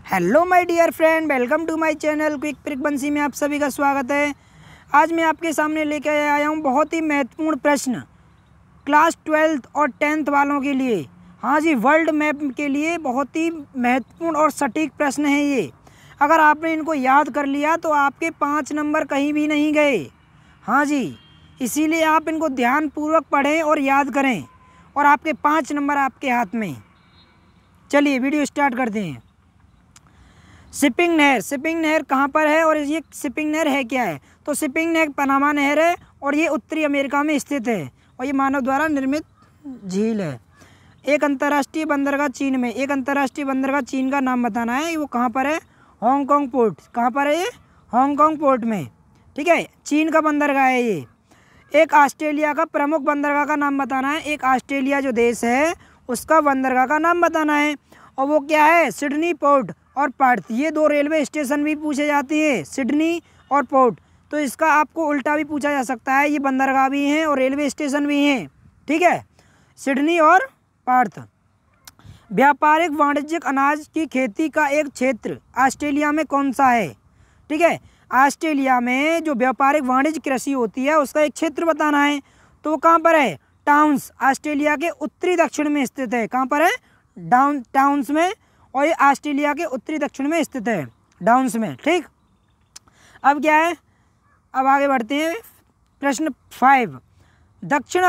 Hello my dear friend, welcome to my channel quick trick Bansi में आप सभी का स्वागत है। आज मैं आपके सामने लेकर आया हूँ बहुत ही महत्वपूर्ण प्रश्न क्लास 12th और 10th वालों के लिए। हाँ जी, वर्ल्ड मैप के लिए बहुत ही महत्वपूर्ण और सटीक प्रश्न है ये। अगर आपने इनको याद कर लिया तो आपके 5 नंबर कहीं भी नहीं गए। हाँ जी, इसीलिए आप इनको ध्यानपूर्वक पढ़ें और याद करें और आपके 5 नंबर आपके हाथ में। चलिए वीडियो स्टार्ट करते हैं। शिपिंग नहर कहाँ पर है और ये शिपिंग नहर है क्या है? तो शिपिंग नहर पनामा नहर है और ये उत्तरी अमेरिका में स्थित है और ये मानव द्वारा निर्मित झील है। एक अंतर्राष्ट्रीय बंदरगाह चीन में, एक अंतर्राष्ट्रीय बंदरगाह चीन का नाम बताना है। वो कहाँ पर है? Hong Kong port. कहाँ पर है ये? हांगकांग पोर्ट में। ठीक है, चीन का बंदरगाह है ये। एक ऑस्ट्रेलिया का प्रमुख बंदरगाह का नाम बताना है। एक ऑस्ट्रेलिया जो देश है उसका बंदरगाह का नाम बताना है और वो क्या है? सिडनी पोर्ट और पर्थ। ये 2 रेलवे स्टेशन भी पूछे जाती है, सिडनी और पोर्ट। तो इसका आपको उल्टा भी पूछा जा सकता है, ये बंदरगाह भी हैं और रेलवे स्टेशन भी हैं। ठीक है, सिडनी और पर्थ। व्यापारिक वाणिज्यिक अनाज की खेती का एक क्षेत्र ऑस्ट्रेलिया में कौन सा है? ठीक है, ऑस्ट्रेलिया में जो व्यापारिक वाणिज्य कृषि होती है उसका एक क्षेत्र बताना है। तो वो कहाँ पर है? टाउन्स, ऑस्ट्रेलिया के उत्तरी दक्षिण में स्थित है। कहाँ पर है? टाउन्स में, और ये ऑस्ट्रेलिया के उत्तरी दक्षिण में स्थित है, डाउन्स में। ठीक, अब क्या है? अब आगे बढ़ते हैं। प्रश्न 5, दक्षिण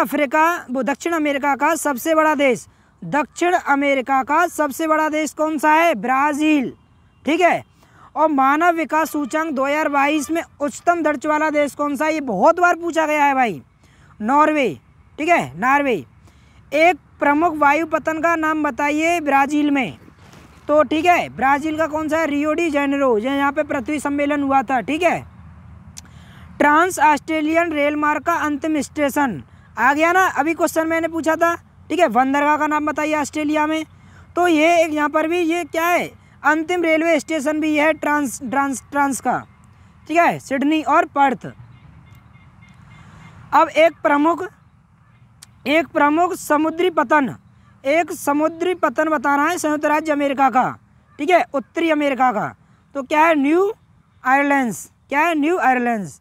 अमेरिका का सबसे बड़ा देश। दक्षिण अमेरिका का सबसे बड़ा देश कौन सा है? ब्राज़ील। ठीक है, और मानव विकास सूचकांक 2022 में उच्चतम दर्ज वाला देश कौन सा है? ये बहुत बार पूछा गया है भाई। नॉर्वे। ठीक है, नॉर्वे। एक प्रमुख वायुपतन का नाम बताइए ब्राज़ील में। तो ठीक है, ब्राज़ील का कौन सा है? रियो डी जेनेरो, यहाँ पे पृथ्वी सम्मेलन हुआ था। ठीक है, ट्रांस ऑस्ट्रेलियन रेल मार्ग का अंतिम स्टेशन आ गया ना, अभी क्वेश्चन मैंने पूछा था। ठीक है, बंदरगाह का नाम बताइए ऑस्ट्रेलिया में। तो ये एक यहाँ पर भी ये क्या है? अंतिम रेलवे स्टेशन भी है ट्रांस का। ठीक है, सिडनी और पर्थ। अब एक प्रमुख समुद्री पतन बताना है संयुक्त राज्य अमेरिका का। ठीक है, उत्तरी अमेरिका का। तो क्या है? New Ireland's. क्या है? New Ireland's.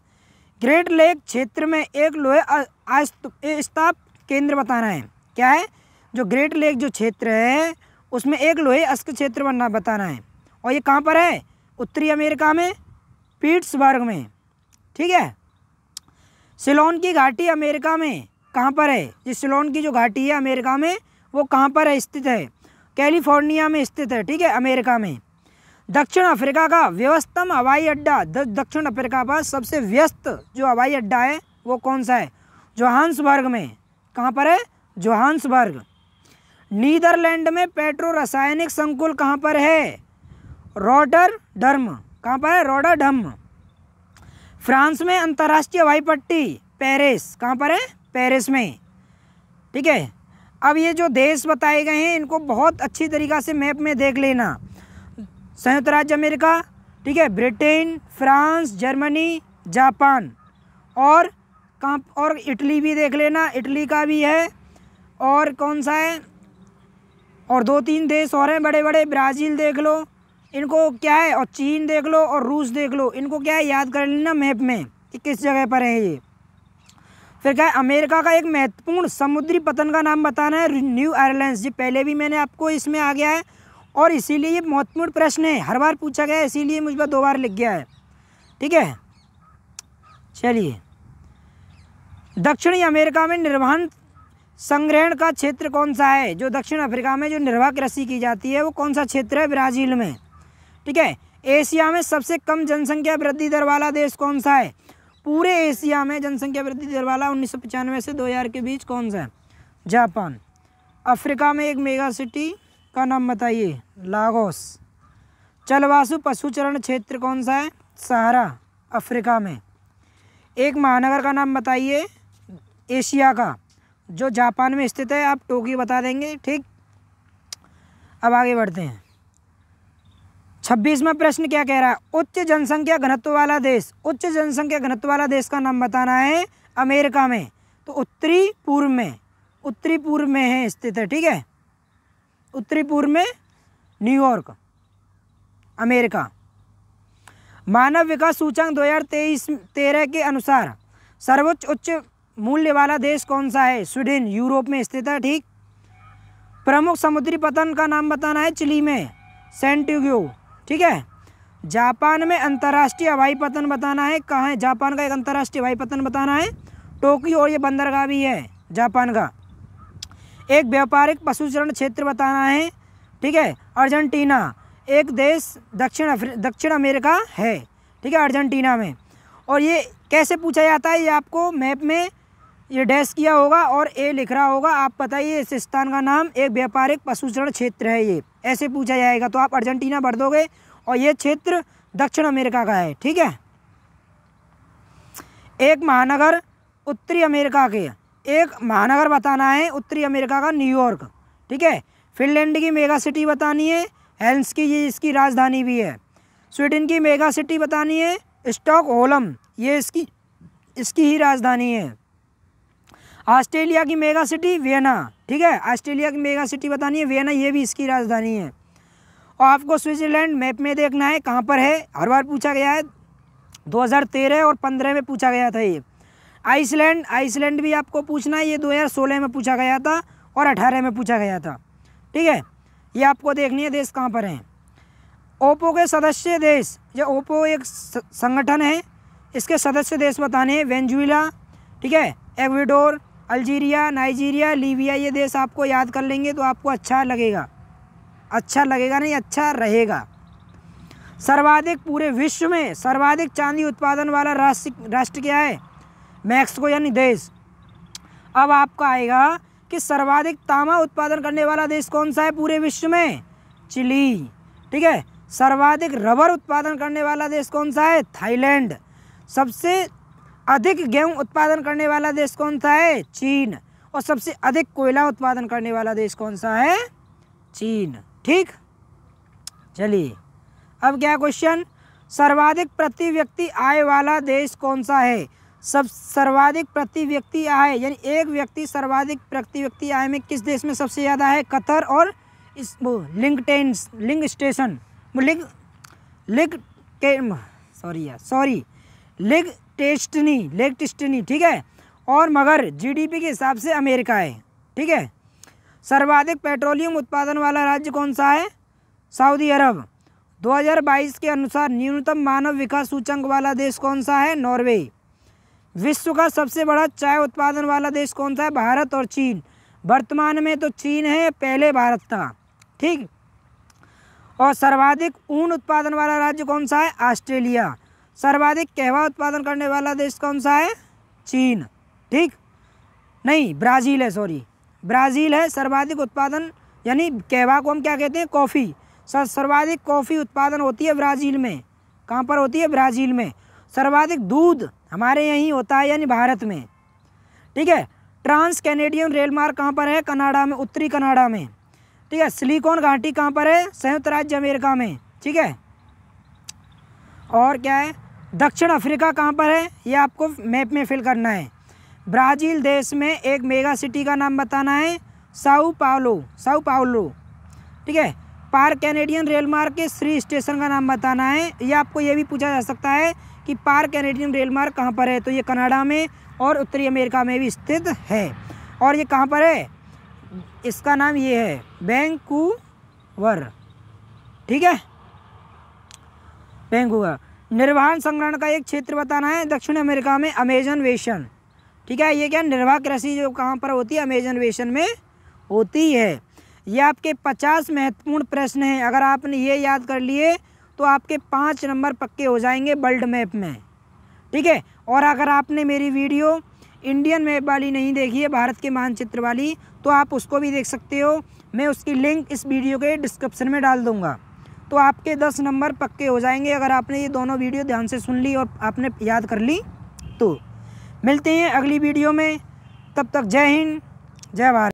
ग्रेट लेक क्षेत्र में एक लोहे इस्पात केंद्र बताना है। क्या है? जो ग्रेट लेक जो क्षेत्र है उसमें एक लोहे इस्पात क्षेत्र बताना है और ये कहाँ पर है? उत्तरी अमेरिका में, पिट्सबर्ग में। ठीक है, सिलोन की घाटी अमेरिका में कहाँ पर है? ये सिलोन की जो घाटी है अमेरिका में वो कहाँ पर है? स्थित है कैलिफोर्निया में स्थित है। ठीक है, अमेरिका में। दक्षिण अफ्रीका का व्यस्ततम हवाई अड्डा, दक्षिण अफ्रीका का सबसे व्यस्त जो हवाई अड्डा है वो कौन सा है? जोहान्सबर्ग में। कहाँ पर है? जोहान्सबर्ग। नीदरलैंड में पेट्रो रासायनिक संकुल कहाँ पर है? रॉटरडम। कहाँ पर है? रॉटरडम। फ्रांस में अंतर्राष्ट्रीय हवाई पट्टी पेरिस। कहाँ पर है? पेरिस में। ठीक है, अब ये जो देश बताए गए हैं इनको बहुत अच्छी तरीक़ा से मैप में देख लेना। संयुक्त राज्य अमेरिका, ठीक है, ब्रिटेन, फ्रांस, जर्मनी, जापान और कहाँ, और इटली भी देख लेना, इटली का भी है। और कौन सा है? और 2-3 देश और हैं बड़े बड़े, ब्राज़ील देख लो, इनको क्या है? और चीन देख लो और रूस देख लो, इनको क्या है? याद कर लेना मैप में कि किस जगह पर है ये। फिर क्या है? अमेरिका का एक महत्वपूर्ण समुद्री पतन का नाम बताना है, न्यू आयरलैंड्स। ये पहले भी मैंने आपको इसमें आ गया है और इसीलिए ये महत्वपूर्ण प्रश्न है, हर बार पूछा गया है, इसीलिए मुझ पर 2 बार लिख गया है। ठीक है, चलिए। दक्षिणी अमेरिका में निर्वहन संग्रहण का क्षेत्र कौन सा है? जो दक्षिण अफ्रीका में जो निर्वाह कृषि की जाती है वो कौन सा क्षेत्र है? ब्राज़ील में। ठीक है, एशिया में सबसे कम जनसंख्या वृद्धि दर वाला देश कौन सा है? पूरे एशिया में जनसंख्या वृद्धि दर वाला 1995 से 2000 के बीच कौन सा है? जापान। अफ्रीका में एक मेगा सिटी का नाम बताइए। लागोस। जलवायु पशुचरण क्षेत्र कौन सा है? सहारा, अफ्रीका में। एक महानगर का नाम बताइए एशिया का जो जापान में स्थित है, आप टोक्यो बता देंगे। ठीक, अब आगे बढ़ते हैं। 26वां प्रश्न क्या कह रहा है? उच्च जनसंख्या घनत्व वाला देश। उच्च जनसंख्या घनत्व वाला देश का नाम बताना है अमेरिका में। तो उत्तरी पूर्व में है स्थित है। ठीक है, उत्तरी पूर्व में न्यूयॉर्क, अमेरिका। मानव विकास सूचकांक 2013 के अनुसार सर्वोच्च उच्च मूल्य वाला देश कौन सा है? स्वीडन, यूरोप में स्थित है। ठीक। प्रमुख समुद्री पतन का नाम बताना है। चिली में सेंटिग्यो। ठीक है। जापान में अंतर्राष्ट्रीय हवाई पतन बताना है। कहाँ है? जापान का एक अंतर्राष्ट्रीय हवाई पतन बताना है, टोक्यो, और ये बंदरगाह भी है जापान का। एक व्यापारिक पशुचरण क्षेत्र बताना है। ठीक है। अर्जेंटीना एक देश दक्षिण अमेरिका है। ठीक है, अर्जेंटीना में। और ये कैसे पूछा जाता है? ये आपको मैप में ये डैश किया होगा और ए लिख रहा होगा। आप बताइए इस स्थान का नाम, एक व्यापारिक पशुचरण क्षेत्र है, ये ऐसे पूछा जाएगा। तो आप अर्जेंटीना भर दोगे और ये क्षेत्र दक्षिण अमेरिका का है। ठीक है। एक महानगर उत्तरी अमेरिका के, एक महानगर बताना है उत्तरी अमेरिका का, न्यूयॉर्क। ठीक है। फिनलैंड की मेगा सिटी बतानी है, हेल्सिंकी, ये इसकी राजधानी भी है। स्वीडन की मेगा सिटी बतानी है, स्टॉकहोल्म, ये इसकी ही राजधानी है। ऑस्ट्रेलिया की मेगा सिटी वियना। ठीक है, ऑस्ट्रेलिया की मेगा सिटी बतानी है वियना, ये भी इसकी राजधानी है। और आपको स्विट्जरलैंड मैप में देखना है कहाँ पर है, हर बार पूछा गया है। 2013 और 15 में पूछा गया था ये। आइसलैंड भी आपको पूछना है, ये 2016 में पूछा गया था और 18 में पूछा गया था। ठीक है, ये आपको देखनी है देश कहाँ पर हैं। ओपो के सदस्य देश, ये ओपो एक संगठन है, इसके सदस्य देश बताने हैं। वेनेजुएला, ठीक है, इक्वाडोर, अल्जीरिया, नाइजीरिया, लीबिया, ये देश आपको याद कर लेंगे तो आपको अच्छा लगेगा। अच्छा लगेगा नहीं, अच्छा रहेगा। सर्वाधिक पूरे विश्व में सर्वाधिक चांदी उत्पादन वाला राष्ट्र क्या है? मैक्सिको यानी देश। अब आपका आएगा कि सर्वाधिक तांबा उत्पादन करने वाला देश कौन सा है पूरे विश्व में? चिली। ठीक है। सर्वाधिक रबर उत्पादन करने वाला देश कौन सा है? थाईलैंड। सबसे अधिक गेहूं उत्पादन करने वाला देश कौन सा है? चीन। और सबसे अधिक कोयला उत्पादन करने वाला देश कौन सा है? चीन। ठीक, चलिए अब क्या क्वेश्चन, सर्वाधिक प्रति व्यक्ति आय वाला देश कौन सा है? सर्वाधिक प्रति व्यक्ति आय यानी एक व्यक्ति सर्वाधिक प्रति व्यक्ति आय में किस देश में सबसे ज़्यादा है? कतर और इस लिंकटेस्टनी, ठीक है। और मगर जीडीपी के हिसाब से अमेरिका है। ठीक है। सर्वाधिक पेट्रोलियम उत्पादन वाला राज्य कौन सा है? सऊदी अरब। 2022 के अनुसार न्यूनतम मानव विकास सूचकांक वाला देश कौन सा है? नॉर्वे। विश्व का सबसे बड़ा चाय उत्पादन वाला देश कौन सा है? भारत और चीन। वर्तमान में तो चीन है, पहले भारत था। ठीक। और सर्वाधिक ऊन उत्पादन वाला राज्य कौन सा है? ऑस्ट्रेलिया। सर्वाधिक कहवा उत्पादन करने वाला देश कौन सा है? चीन। ठीक, नहीं ब्राज़ील है, सॉरी ब्राज़ील है सर्वाधिक उत्पादन, यानी कहवा को हम क्या कहते हैं? कॉफ़ी। सर्वाधिक कॉफ़ी उत्पादन होती है ब्राज़ील में। कहाँ पर होती है? ब्राज़ील में। सर्वाधिक दूध हमारे यहीं होता है, यानी भारत में। ठीक है। ट्रांस कैनेडियन रेल मार्ग कहाँ पर है? कनाडा में, उत्तरी कनाडा में। ठीक है। सिलिकॉन घाटी कहाँ पर है? संयुक्त राज्य अमेरिका में। ठीक है। और क्या है? दक्षिण अफ्रीका कहाँ पर है? ये आपको मैप में फिल करना है। ब्राज़ील देश में एक मेगा सिटी का नाम बताना है, साओ पाउलो। ठीक है। पार्क कैनेडियन रेल मार्ग के श्री स्टेशन का नाम बताना है। ये आपको ये भी पूछा जा सकता है कि पार्क कैनेडियन रेल मार्ग कहाँ पर है? तो ये कनाडा में और उत्तरी अमेरिका में भी स्थित है। और ये कहाँ पर है? इसका नाम ये है वैंकूवर। ठीक है, वैंकूवर। निर्वाहन संग्रहण का एक क्षेत्र बताना है दक्षिण अमेरिका में, अमेजन बेसिन। ठीक है। ये क्या? निर्वाह कृषि जो कहाँ पर होती है? अमेजन बेसिन में होती है। ये आपके 50 महत्वपूर्ण प्रश्न हैं। अगर आपने ये याद कर लिए तो आपके 5 नंबर पक्के हो जाएंगे वर्ल्ड मैप में। ठीक है। और अगर आपने मेरी वीडियो इंडियन मैप वाली नहीं देखी है, भारत के मानचित्र वाली, तो आप उसको भी देख सकते हो। मैं उसकी लिंक इस वीडियो के डिस्क्रिप्शन में डाल दूँगा। तो आपके 10 नंबर पक्के हो जाएंगे अगर आपने ये दोनों वीडियो ध्यान से सुन ली और आपने याद कर ली तो। मिलते हैं अगली वीडियो में, तब तक जय हिंद, जय भारत।